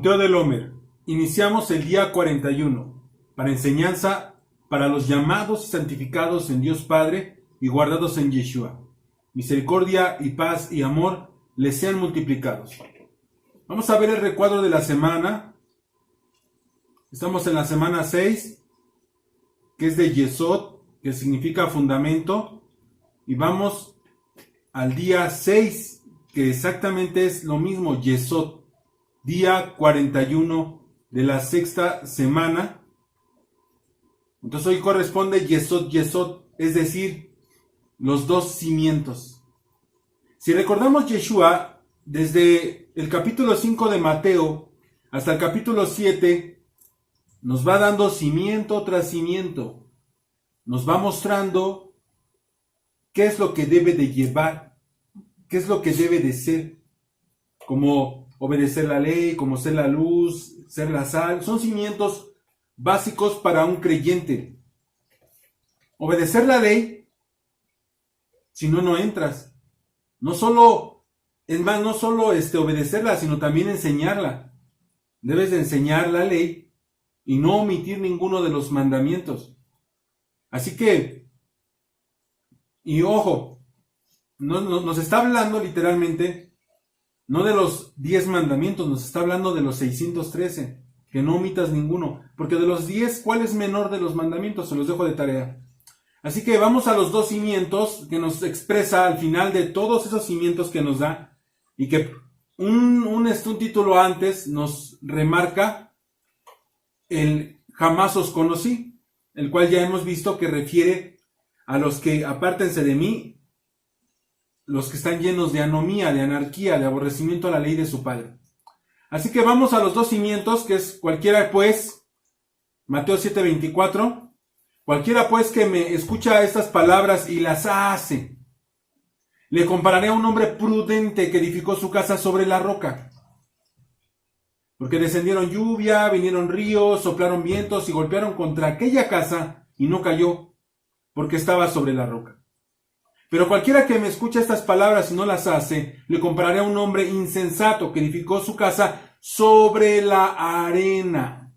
Conteo del Homer. Iniciamos el día 41 para enseñanza para los llamados y santificados en Dios Padre y guardados en Yeshua. Misericordia y paz y amor les sean multiplicados. Vamos a ver el recuadro de la semana. Estamos en la semana 6, que es de Yesod, que significa fundamento. Y vamos al día 6, que exactamente es lo mismo, Yesod. Día 41 de la sexta semana. Entonces hoy corresponde Yesod, Yesod, es decir, los dos cimientos. Si recordamos Yeshua, desde el capítulo 5 de Mateo hasta el capítulo 7, nos va dando cimiento tras cimiento. Nos va mostrando qué es lo que debe de llevar, qué es lo que debe de ser, como obedecer la ley, como ser la luz, ser la sal. Son cimientos básicos para un creyente. Obedecer la ley, si no, no entras. No solo, es más, no solo obedecerla, sino también enseñarla. Debes de enseñar la ley y no omitir ninguno de los mandamientos. Así que, y ojo, nos está hablando literalmente no de los 10 mandamientos, nos está hablando de los 613, que no omitas ninguno, porque de los 10, ¿cuál es menor de los mandamientos? Se los dejo de tarea. Así que vamos a los dos cimientos que nos expresa al final de todos esos cimientos que nos da, y que un título antes nos remarca el jamás os conocí, el cual ya hemos visto que refiere a los que apártense de mí, los que están llenos de anomía, de anarquía, de aborrecimiento a la ley de su padre. Así que vamos a los dos cimientos, que es cualquiera pues, Mateo 7:24, cualquiera pues que me escucha estas palabras y las hace, le compararé a un hombre prudente que edificó su casa sobre la roca. Porque descendieron lluvia, vinieron ríos, soplaron vientos y golpearon contra aquella casa y no cayó, porque estaba sobre la roca. Pero cualquiera que me escucha estas palabras y no las hace, le compararé a un hombre insensato que edificó su casa sobre la arena.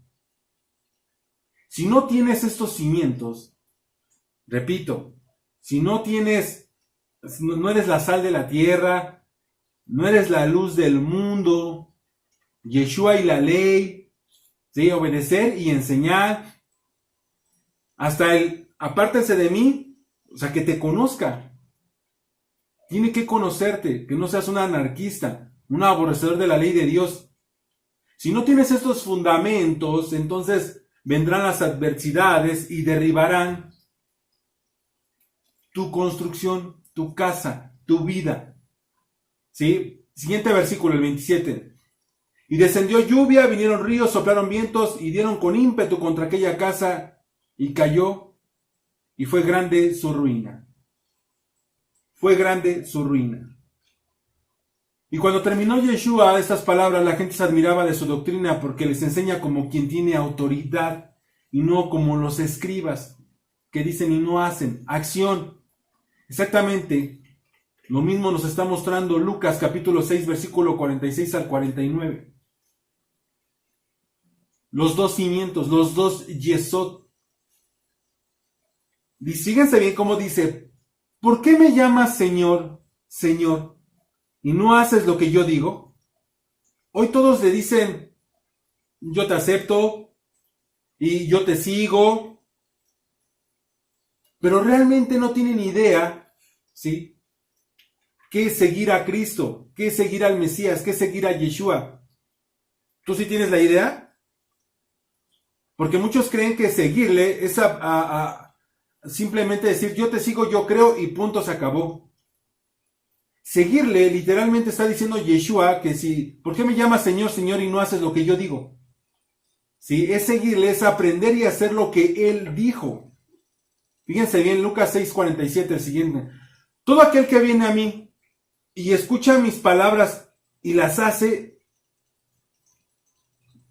Si no tienes estos cimientos, repito, si no eres la sal de la tierra, no eres la luz del mundo, Yeshua y la ley, ¿sí? Obedecer y enseñar, hasta el apártense de mí, o sea, que te conozca. Tiene que conocerte, que no seas un anarquista, un aborrecedor de la ley de Dios. Si no tienes estos fundamentos, entonces vendrán las adversidades y derribarán tu construcción, tu casa, tu vida. ¿Sí? Siguiente versículo, el 27. Y descendió lluvia, vinieron ríos, soplaron vientos y dieron con ímpetu contra aquella casa y cayó, y fue grande su ruina. Fue grande su ruina. Y cuando terminó Yeshua estas palabras, la gente se admiraba de su doctrina porque les enseña como quien tiene autoridad y no como los escribas que dicen y no hacen. Acción. Exactamente lo mismo nos está mostrando Lucas capítulo 6 versículo 46 al 49. Los dos cimientos, los dos yesod. Y síguense bien cómo dice: ¿por qué me llamas Señor, Señor, y no haces lo que yo digo? Hoy todos le dicen: yo te acepto y yo te sigo, pero realmente no tienen idea, ¿sí?, qué es seguir a Cristo, qué es seguir al Mesías, qué es seguir a Yeshua. ¿Tú sí tienes la idea? Porque muchos creen que seguirle es simplemente decir: yo te sigo, yo creo y punto, se acabó. Seguirle literalmente está diciendo Yeshua que si, ¿por qué me llamas Señor, Señor y no haces lo que yo digo? Sí, es seguirle, es aprender y hacer lo que Él dijo. Fíjense bien, Lucas 6:47, el siguiente. Todo aquel que viene a mí y escucha mis palabras y las hace,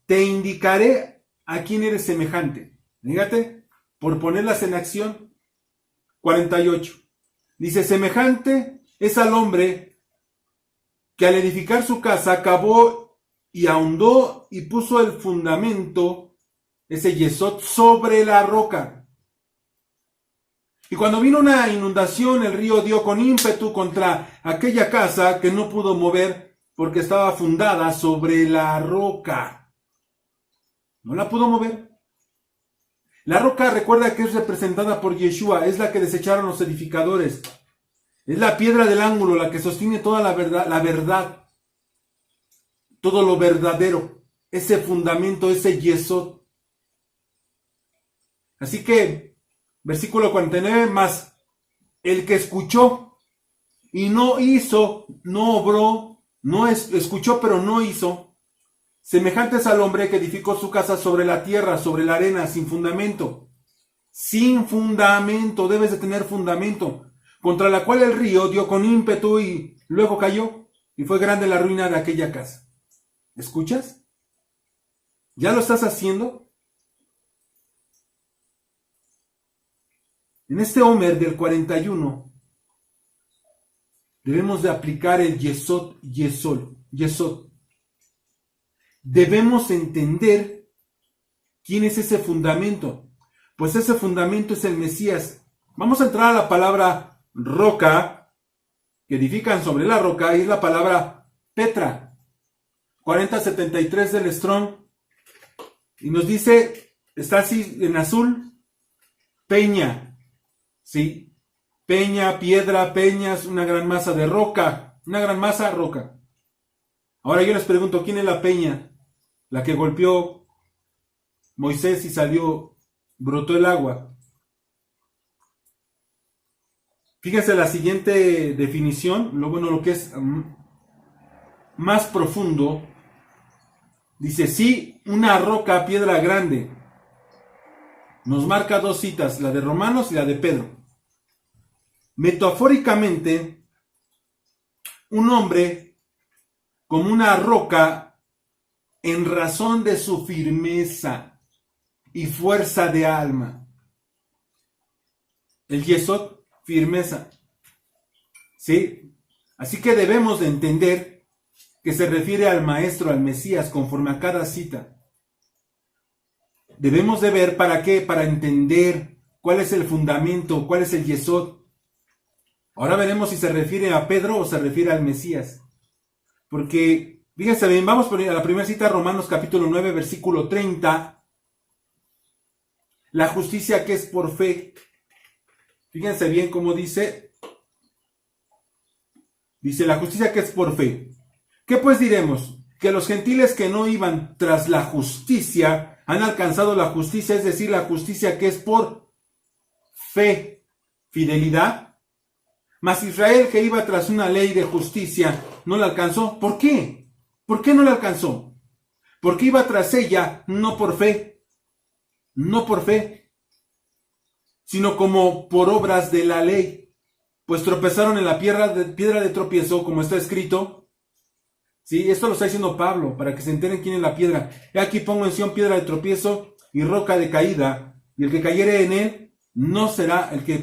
te indicaré a quién eres semejante. Fíjate, por ponerlas en acción. 48. Dice: semejante es al hombre que al edificar su casa cavó y ahondó y puso el fundamento, ese yesod, sobre la roca. Y cuando vino una inundación, el río dio con ímpetu contra aquella casa que no pudo mover porque estaba fundada sobre la roca. No la pudo mover. La roca, recuerda que es representada por Yeshua, es la que desecharon los edificadores. Es la piedra del ángulo, la que sostiene toda la verdad, todo lo verdadero, ese fundamento, ese yesod. Así que, versículo 49, más el que escuchó y no hizo, no obró, no escuchó pero no hizo, semejantes al hombre que edificó su casa sobre la tierra, sobre la arena, sin fundamento. Sin fundamento, debes de tener fundamento, contra la cual el río dio con ímpetu y luego cayó, y fue grande la ruina de aquella casa. ¿Escuchas? ¿Ya lo estás haciendo? En este Homer del 41, debemos de aplicar el yesod. Debemos entender quién es ese fundamento. Pues ese fundamento es el Mesías. Vamos a entrar a la palabra roca, que edifican sobre la roca, y es la palabra Petra. 4073 del Strong. Y nos dice, está así en azul, peña. ¿Sí? Peña, piedra, peñas, una gran masa de roca. Una gran masa, roca. Ahora yo les pregunto, ¿quién es la peña? La que golpeó Moisés y salió, brotó el agua. Fíjense la siguiente definición, lo que es más profundo. Dice, sí, una roca, piedra grande. Nos marca dos citas, la de Romanos y la de Pedro. Metafóricamente, un hombre como una roca en razón de su firmeza y fuerza de alma. El yesod, firmeza. ¿Sí? Así que debemos de entender que se refiere al Maestro, al Mesías, conforme a cada cita. Debemos de ver para qué, para entender cuál es el fundamento, cuál es el yesod. Ahora veremos si se refiere a Pedro o se refiere al Mesías. Porque, fíjense bien, vamos a la primera cita, Romanos capítulo 9, versículo 30. La justicia que es por fe. Fíjense bien cómo dice. Dice, la justicia que es por fe. ¿Qué pues diremos? Que los gentiles que no iban tras la justicia han alcanzado la justicia, es decir, la justicia que es por fe, fidelidad. Mas Israel, que iba tras una ley de justicia, no la alcanzó. ¿Por qué? ¿Por qué no la alcanzó? Porque iba tras ella no por fe, sino como por obras de la ley. Pues tropezaron en la piedra de tropiezo, como está escrito. Sí, esto lo está diciendo Pablo, para que se enteren quién es la piedra. He aquí pongo en Sión piedra de tropiezo y roca de caída, y el que cayere en él no será, el que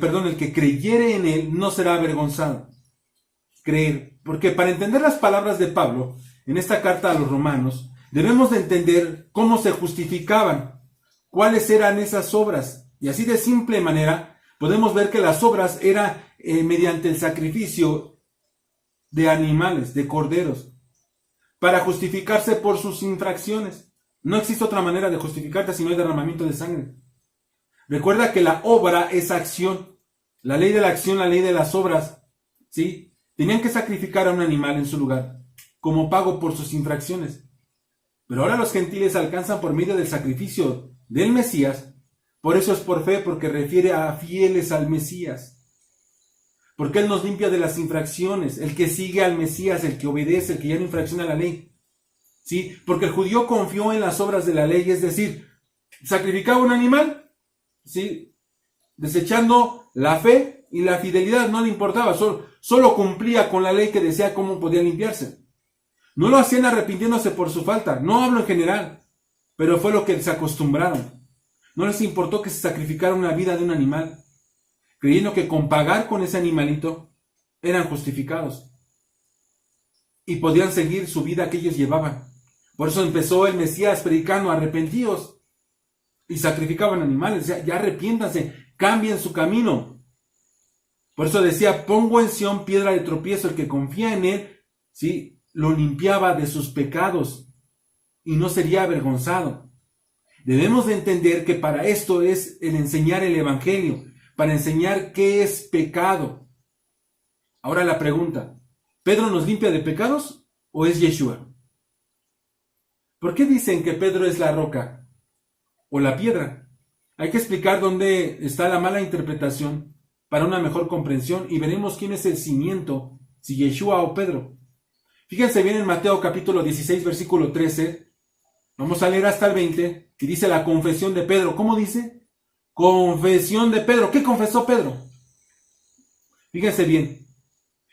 creyere en él no será avergonzado. Creer, porque para entender las palabras de Pablo en esta carta a los romanos, debemos de entender cómo se justificaban, cuáles eran esas obras, y así de simple manera podemos ver que las obras eran mediante el sacrificio de animales, de corderos, para justificarse por sus infracciones. No existe otra manera de justificarte si no hay derramamiento de sangre. Recuerda que la obra es acción. La ley de la acción, la ley de las obras, ¿sí? Tenían que sacrificar a un animal en su lugar, como pago por sus infracciones. Pero ahora los gentiles alcanzan por medio del sacrificio del Mesías. Por eso es por fe, porque refiere a fieles al Mesías. Porque Él nos limpia de las infracciones, el que sigue al Mesías, el que obedece, el que ya no infracciona la ley. ¿Sí? Porque el judío confió en las obras de la ley, es decir, sacrificaba un animal, ¿sí? Desechando la fe y la fidelidad, no le importaba, solo cumplía con la ley que decía cómo podía limpiarse. No lo hacían arrepintiéndose por su falta, no hablo en general, pero fue lo que se acostumbraron. No les importó que se sacrificara una vida de un animal, creyendo que con pagar con ese animalito eran justificados y podían seguir su vida que ellos llevaban. Por eso empezó el Mesías predicando: arrepentíos. Y sacrificaban animales. Ya arrepiéntanse, cambien su camino. Por eso decía: pongo en Sión piedra de tropiezo. El que confía en él, ¿sí?, lo limpiaba de sus pecados y no sería avergonzado. Debemos de entender que para esto es el enseñar el evangelio, para enseñar qué es pecado. Ahora la pregunta: ¿Pedro nos limpia de pecados o es Yeshua? ¿Por qué dicen que Pedro es la roca o la piedra? Hay que explicar dónde está la mala interpretación para una mejor comprensión y veremos quién es el cimiento, si Yeshua o Pedro. Fíjense bien en Mateo capítulo 16, versículo 13. Vamos a leer hasta el 20 y dice la confesión de Pedro. ¿Cómo dice? Confesión de Pedro. ¿Qué confesó Pedro? Fíjense bien.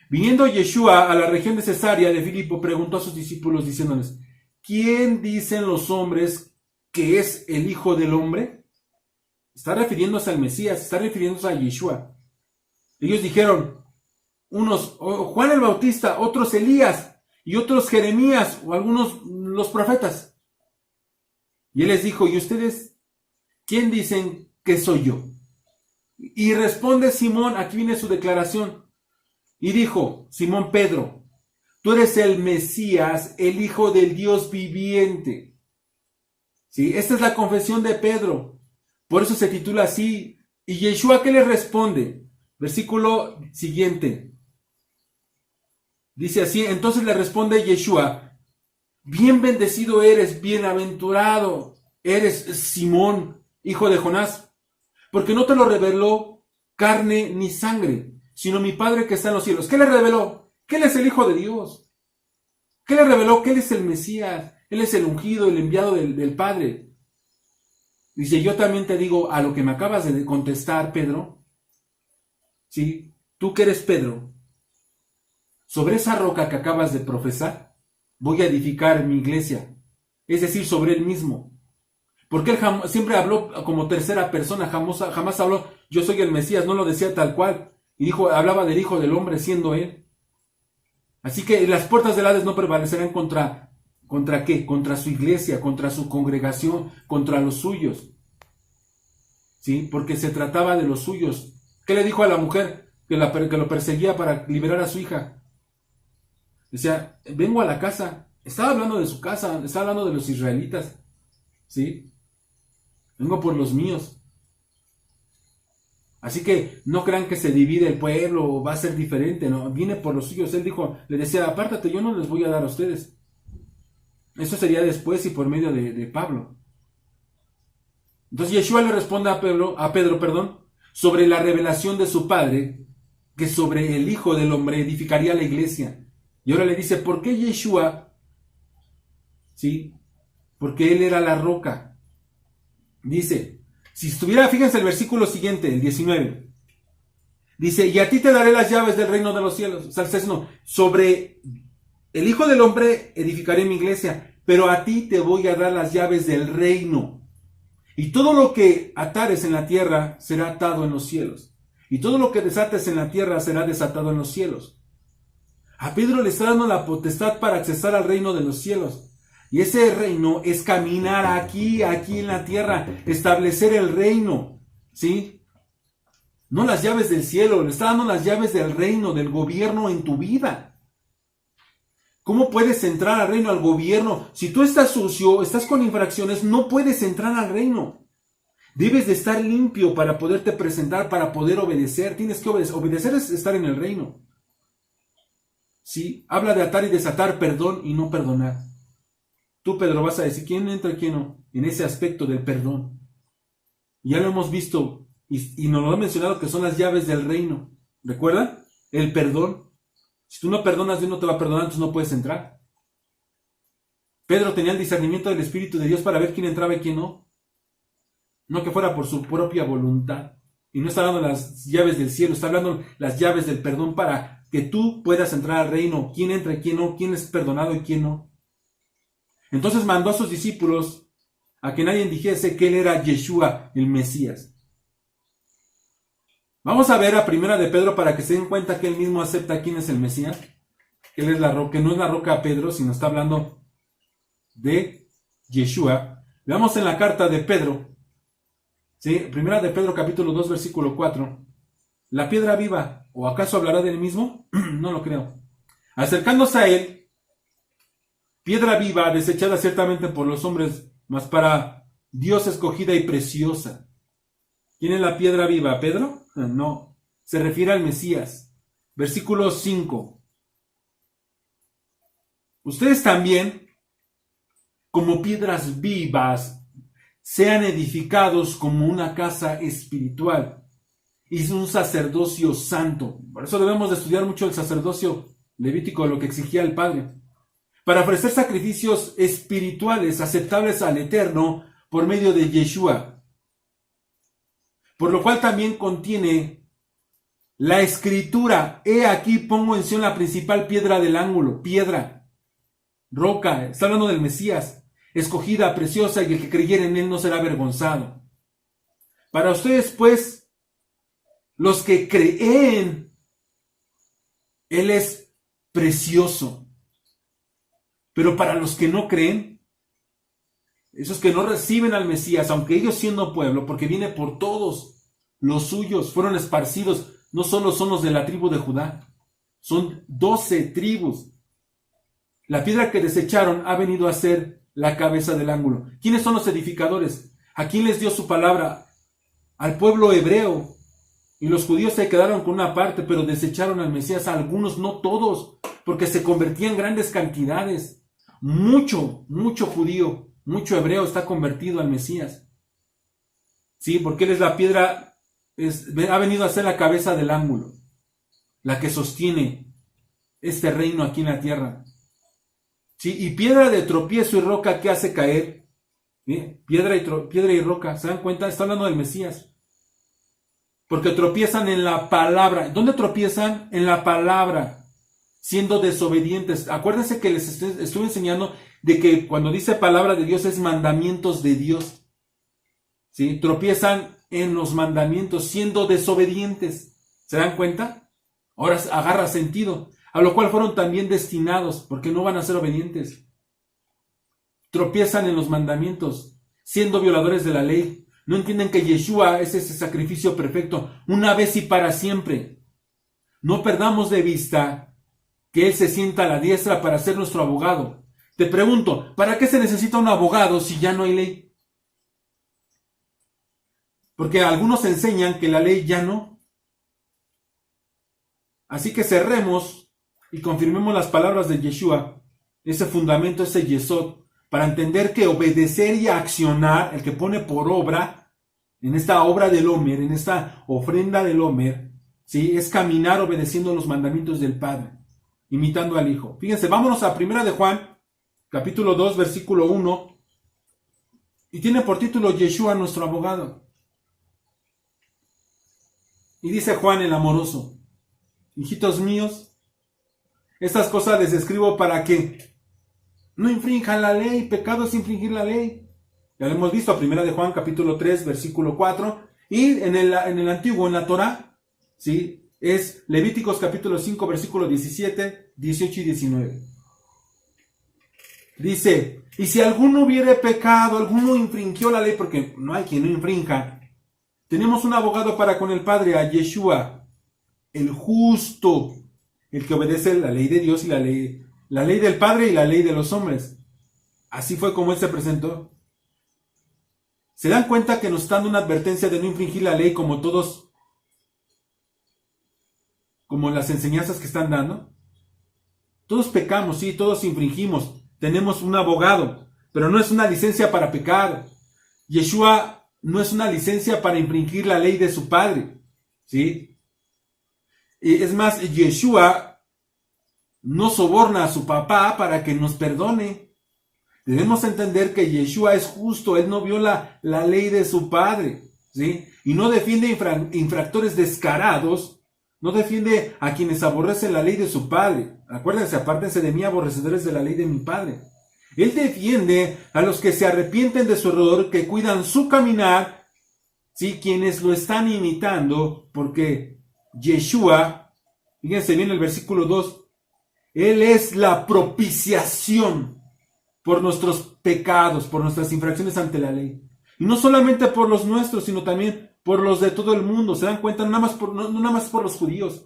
Viniendo Yeshua a la región de Cesarea de Filipo, preguntó a sus discípulos diciéndoles: ¿quién dicen los hombres que es el Hijo del Hombre? Está refiriéndose al Mesías, está refiriéndose a Yeshua. Ellos dijeron, unos Juan el Bautista, otros Elías y otros Jeremías o algunos los profetas. Y él les dijo: ¿y ustedes quién dicen que soy yo? Y responde Simón, aquí viene su declaración, y dijo Simón Pedro: tú eres el Mesías, el Hijo del Dios viviente. ¿Sí? Esta es la confesión de Pedro, por eso se titula así. ¿Y Yeshua qué le responde? Versículo siguiente. Dice así: entonces le responde Yeshua: bien bendecido eres, bienaventurado eres, Simón, hijo de Jonás, porque no te lo reveló carne ni sangre, sino mi Padre que está en los cielos. ¿Qué le reveló? Que Él es el Hijo de Dios. ¿Qué le reveló? Que Él es el Mesías, Él es el ungido, el enviado del Padre. Dice: yo también te digo a lo que me acabas de contestar, Pedro. ¿Sí? Tú que eres Pedro, sobre esa roca que acabas de profesar, voy a edificar mi iglesia, es decir, sobre él mismo. Porque él siempre habló como tercera persona, jamás habló yo soy el Mesías, no lo decía tal cual. Y dijo, hablaba del Hijo del Hombre siendo él. Así que las puertas del Hades no prevalecerán ¿contra qué? Contra su iglesia, contra su congregación, contra los suyos. ¿Sí? Porque se trataba de los suyos. ¿Qué le dijo a la mujer que lo perseguía para liberar a su hija? Decía, vengo a la casa. Estaba hablando de su casa, estaba hablando de los israelitas. ¿Sí? Vengo por los míos. Así que no crean que se divide el pueblo o va a ser diferente, no, viene por los suyos. Él dijo, le decía, apártate, yo no les voy a dar a ustedes. Eso sería después y por medio de Pablo. Entonces Yeshua le responde a Pedro, sobre la revelación de su Padre, que sobre el Hijo del Hombre edificaría la iglesia. Y ahora le dice, ¿por qué Yeshua? ¿Sí? Porque él era la roca. Dice, si estuviera, fíjense el versículo siguiente, el 19. Dice, y a ti te daré las llaves del reino de los cielos. O sea, sobre el Hijo del Hombre edificaré mi iglesia, pero a ti te voy a dar las llaves del reino. Y todo lo que atares en la tierra será atado en los cielos. Y todo lo que desates en la tierra será desatado en los cielos. A Pedro le está dando la potestad para accesar al reino de los cielos. Y ese reino es caminar aquí en la tierra, establecer el reino, ¿sí? No las llaves del cielo, le está dando las llaves del reino, del gobierno en tu vida. ¿Cómo puedes entrar al reino, al gobierno? Si tú estás sucio, estás con infracciones, no puedes entrar al reino. Debes de estar limpio para poderte presentar, para poder obedecer. Tienes que obedecer. Obedecer es estar en el reino. ¿Sí? Habla de atar y desatar, perdón y no perdonar. Tú, Pedro, vas a decir quién entra y quién no, en ese aspecto del perdón. Ya lo hemos visto y nos lo ha mencionado que son las llaves del reino. ¿Recuerda? El perdón. Si tú no perdonas, Dios no te va a perdonar, entonces no puedes entrar. Pedro tenía el discernimiento del Espíritu de Dios para ver quién entraba y quién no. No que fuera por su propia voluntad. Y no está hablando de las llaves del cielo, está hablando de las llaves del perdón para que tú puedas entrar al reino. Quién entra y quién no, quién es perdonado y quién no. Entonces mandó a sus discípulos a que nadie dijese que él era Yeshua, el Mesías. Vamos a ver a primera de Pedro para que se den cuenta que él mismo acepta quién es el Mesías. Él es la roca, que no es la roca Pedro, sino está hablando de Yeshua. Veamos en la carta de Pedro, ¿sí? Primera de Pedro capítulo 2 versículo 4. La piedra viva, ¿o acaso hablará de él mismo? No lo creo. Acercándose a él, piedra viva, desechada ciertamente por los hombres, mas para Dios escogida y preciosa. ¿Quién es la piedra viva? ¿Pedro? No, se refiere al Mesías. Versículo 5. Ustedes también, como piedras vivas, sean edificados como una casa espiritual y un sacerdocio santo. Por eso debemos de estudiar mucho el sacerdocio levítico, lo que exigía el Padre, para ofrecer sacrificios espirituales aceptables al Eterno por medio de Yeshua. Por lo cual también contiene la escritura: he aquí pongo en Sion la principal piedra del ángulo, piedra, roca, está hablando del Mesías, escogida, preciosa, y el que creyere en él no será avergonzado. Para ustedes, pues, los que creen, él es precioso. Pero para los que no creen, esos que no reciben al Mesías, aunque ellos siendo pueblo, porque viene por todos los suyos, fueron esparcidos, no solo son los de la tribu de Judá, son 12 tribus. La piedra que desecharon ha venido a ser la cabeza del ángulo. ¿Quiénes son los edificadores? ¿A quién les dio su palabra? Al pueblo hebreo. Y los judíos se quedaron con una parte, pero desecharon al Mesías a algunos, no todos, porque se convertían en grandes cantidades. Mucho judío, mucho hebreo está convertido al Mesías. Sí, porque él es la piedra, ha venido a ser la cabeza del ángulo, la que sostiene este reino aquí en la tierra. Sí, y piedra de tropiezo y roca que hace caer. ¿Sí? Piedra y roca, ¿se dan cuenta? Está hablando del Mesías. Porque tropiezan en la palabra. ¿Dónde tropiezan? En la palabra, siendo desobedientes. Acuérdense que les estuve enseñando de que cuando dice palabra de Dios es mandamientos de Dios. ¿Sí? Tropiezan en los mandamientos, siendo desobedientes. ¿Se dan cuenta? Ahora agarra sentido. A lo cual fueron también destinados, porque no van a ser obedientes. Tropiezan en los mandamientos, siendo violadores de la ley. No entienden que Yeshua es ese sacrificio perfecto, una vez y para siempre. No perdamos de vista que Él se sienta a la diestra para ser nuestro abogado. Te pregunto, ¿para qué se necesita un abogado si ya no hay ley? Porque algunos enseñan que la ley ya no. Así que cerremos y confirmemos las palabras de Yeshua, ese fundamento, ese yesod, para entender que obedecer y accionar, el que pone por obra, en esta obra del Omer, en esta ofrenda del Omer, ¿sí? Es caminar obedeciendo los mandamientos del Padre, imitando al Hijo. Fíjense, vámonos a 1 de Juan, capítulo 2, versículo 1, y tiene por título Yeshua, nuestro abogado. Y dice Juan el amoroso: hijitos míos, estas cosas les escribo para que no infrinjan la ley. Pecado es infringir la ley. Ya lo hemos visto a 1 de Juan, capítulo 3, versículo 4. Y en el antiguo, en la Torah, ¿sí? Es Levíticos, capítulo 5, versículo 17, 18 y 19. Dice: y si alguno hubiere pecado, alguno infringió la ley, porque no hay quien no infrinja, tenemos un abogado para con el Padre, a Yeshua, el justo, el que obedece la ley de Dios y la ley del Padre y la ley de los hombres. Así fue como Él se presentó. ¿Se dan cuenta que nos está dando una advertencia de no infringir la ley como todos, como las enseñanzas que están dando? Todos pecamos, sí, todos infringimos. Tenemos un abogado, pero no es una licencia para pecar. Yeshua no es una licencia para infringir la ley de su Padre, ¿sí? Y es más, Yeshua no soborna a su papá para que nos perdone. Debemos entender que Yeshua es justo. Él no viola la ley de su Padre, ¿sí? Y no defiende infractores descarados. No defiende a quienes aborrecen la ley de su Padre. Acuérdense, apártense de mí, aborrecedores de la ley de mi Padre. Él defiende a los que se arrepienten de su error, que cuidan su caminar, ¿sí? Quienes lo están imitando, porque Yeshua, fíjense bien el versículo 2, Él es la propiciación por nuestros pecados, por nuestras infracciones ante la ley. Y no solamente por los nuestros, sino también por los de todo el mundo. ¿Se dan cuenta? No nada más por los judíos.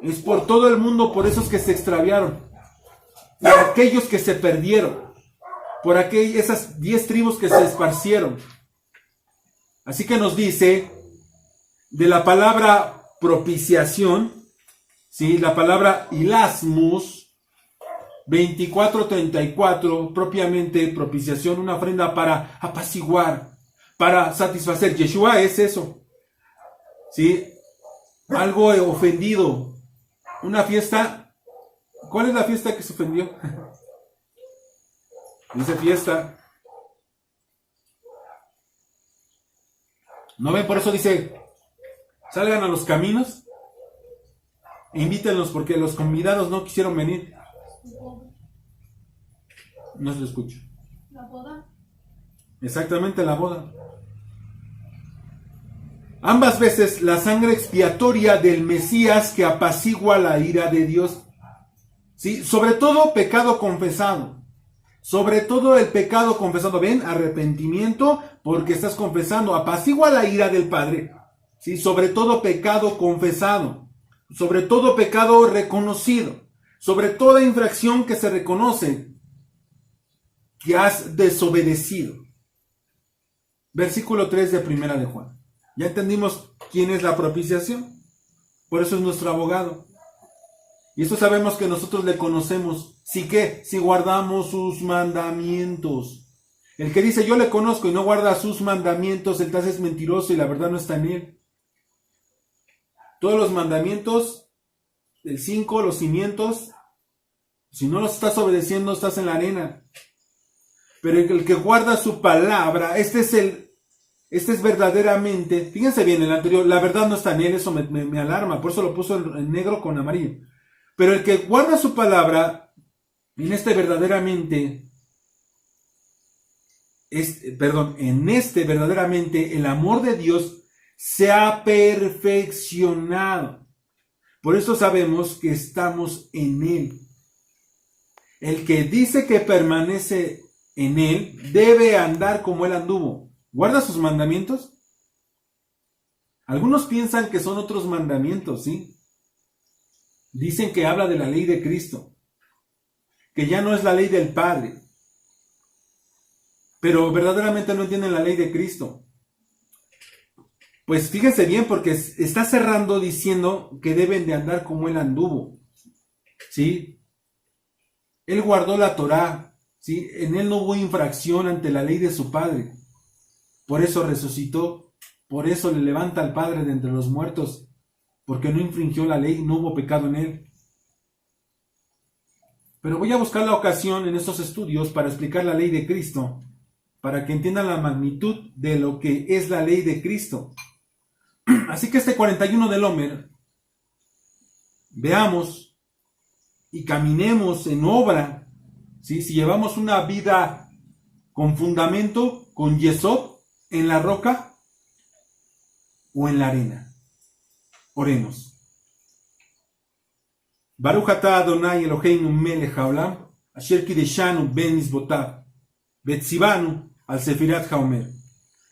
Es por todo el mundo, por esos que se extraviaron, por aquellos que se perdieron, por esas 10 tribus que se esparcieron. Así que nos dice de la palabra propiciación, ¿sí? La palabra hilasmus, 24:34, propiamente propiciación, una ofrenda para apaciguar, para satisfacer. Yeshua es eso, ¿sí? Algo ofendido, una fiesta. ¿Cuál es la fiesta que se ofendió? Dice fiesta. ¿No ven? Por eso dice, salgan a los caminos e invítenlos, porque los convidados no quisieron venir. No se lo escucho. La boda. Exactamente, la boda. Ambas veces la sangre expiatoria del Mesías que apacigua la ira de Dios. ¿Sí? Sobre todo pecado confesado. Sobre todo el pecado confesado. ¿Ven? Arrepentimiento porque estás confesando. Apacigua la ira del Padre. ¿Sí? Sobre todo pecado confesado. Sobre todo pecado reconocido. Sobre toda infracción que se reconoce que has desobedecido. Versículo 3 de Primera de Juan. Ya entendimos quién es la propiciación. Por eso es nuestro abogado. Y esto sabemos que nosotros le conocemos. ¿Sí qué? Si guardamos sus mandamientos. El que dice yo le conozco y no guarda sus mandamientos, el tal es mentiroso y la verdad no está en él. Todos los mandamientos, el 5, los cimientos, si no los estás obedeciendo, estás en la arena. Pero el que guarda su palabra, este es verdaderamente, fíjense bien, el anterior, la verdad no está en él, eso me alarma, por eso lo puso en negro con amarillo. Pero el que guarda su palabra, en este verdaderamente el amor de Dios se ha perfeccionado. Por eso sabemos que estamos en él. El que dice que permanece en él debe andar como él anduvo. ¿Guarda sus mandamientos? Algunos piensan que son otros mandamientos, ¿sí? Dicen que habla de la ley de Cristo, que ya no es la ley del Padre, pero verdaderamente no entienden la ley de Cristo. Pues fíjense bien, porque está cerrando diciendo que deben de andar como él anduvo, ¿sí? Él guardó la Torá, ¿sí? En él no hubo infracción ante la ley de su Padre. Por eso resucitó, por eso le levanta al Padre de entre los muertos, porque no infringió la ley, no hubo pecado en él. Pero voy a buscar la ocasión en estos estudios para explicar la ley de Cristo, para que entiendan la magnitud de lo que es la ley de Cristo. Así que este 41 del Omer, veamos y caminemos en obra, ¿sí? Si llevamos una vida con fundamento, con yesod, en la roca o en la arena. Oremos. Baruch atah Adonai Eloheinu melech haolam, asher kideshanu ben mizbotav, vetzivanu al sefirat haomer.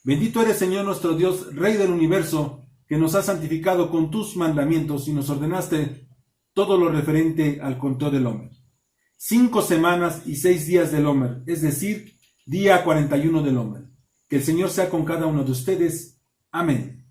Bendito eres, Señor nuestro Dios, Rey del universo, que nos has santificado con tus mandamientos y nos ordenaste todo lo referente al control del Omer. 5 semanas y 6 días del Omer, es decir, día 41 del Omer. Que el Señor sea con cada uno de ustedes. Amén.